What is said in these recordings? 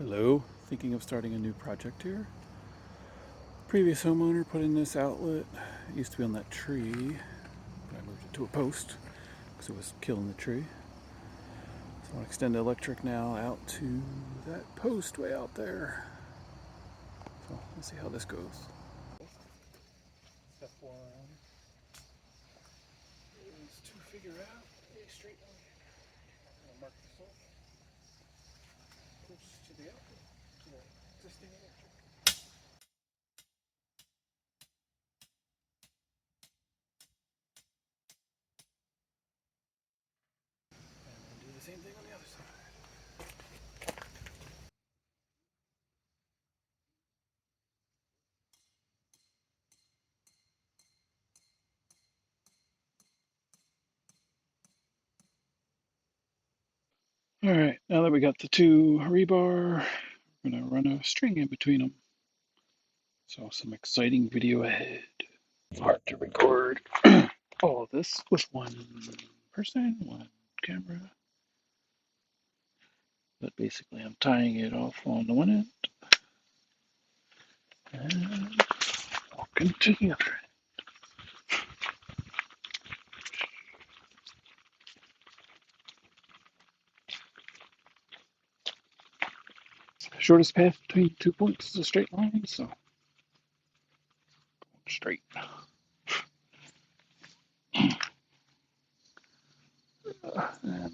Hello, thinking of starting a new project here. Previous homeowner put in this outlet. It used to be on that tree, but I moved it to a post because it was killing the tree. So I want to extend the electric now out to that post way out there. So let's see how this goes. Step 1 is to figure out a straight line. I'll mark this off close to the outlet, to the existing electric. And then do the same thing on the other side. All right, now that we got the two rebar, we're gonna run a string in between them. So some exciting video ahead. It's hard to record all of this with one person, one camera. But basically I'm tying it off on the one end and walking to the other end. Shortest path between 2 points is a straight line, so straight. It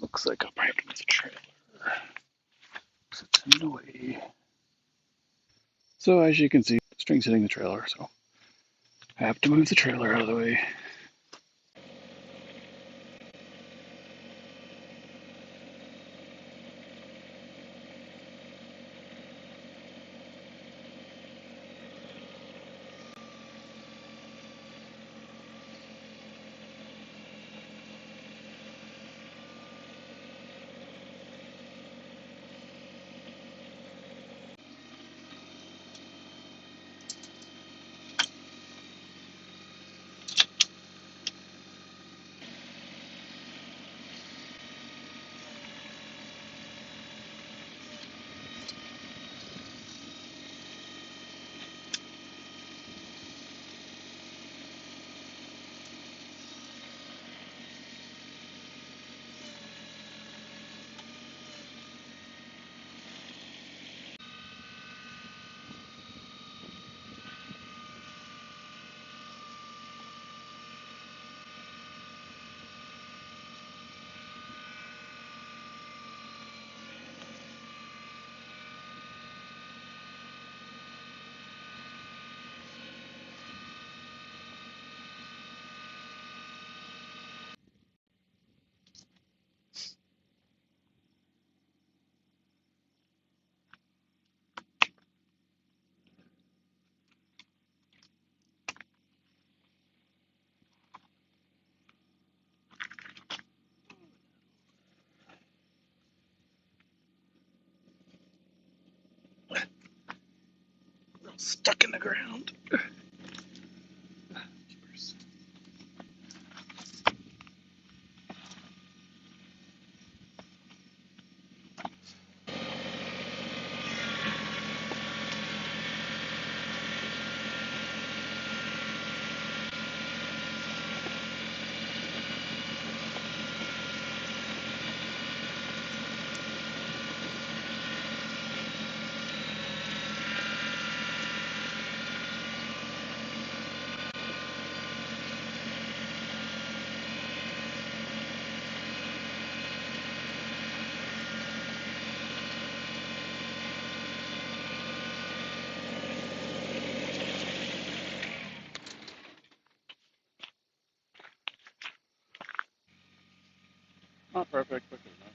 looks like I'll probably have to move the trailer. It's in the way. So as you can see, the string's hitting the trailer, so I have to move the trailer out of the way. Stuck in the ground. Not perfect, but good enough.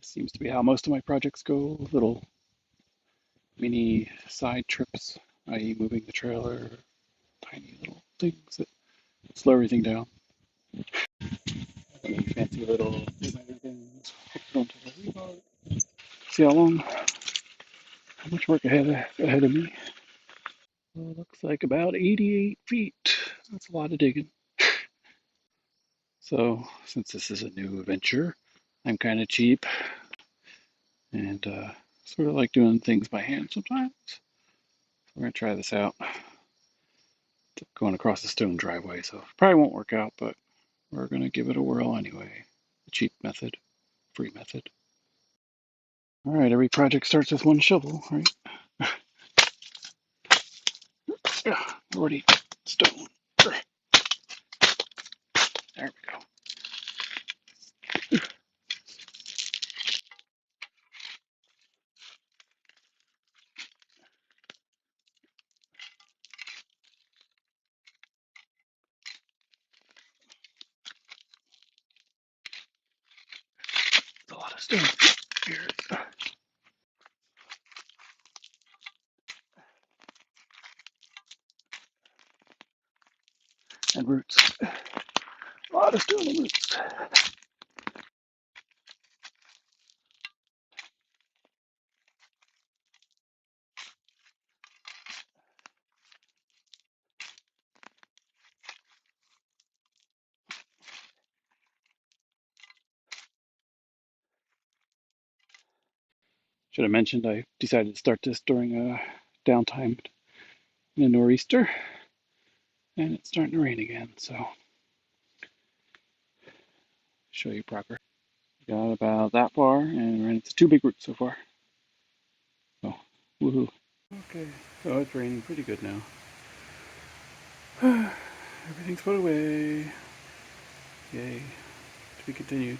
Seems to be how most of my projects go. Little mini side trips, i.e. moving the trailer, tiny little things that slow everything down. Any fancy little designer things hooked onto the rebar. See how much work ahead of me. Well, it looks like about 88 feet. That's a lot of digging. So, since this is a new venture, I'm kind of cheap and sort of like doing things by hand sometimes. We're going to try this out. Going across the stone driveway, so probably won't work out, but we're going to give it a whirl anyway. The cheap method, free method. All right, every project starts with one shovel, right? Yeah, already stone. There we go. There's a lot of stone here. And roots. A lot of stone and roots. Should have mentioned I decided to start this during a downtime in a nor'easter, and it's starting to rain again, so show you progress. Got about that far, and ran into two big roots so far. So, woohoo. Okay, so it's raining pretty good now. Everything's put away. Yay. To be continued.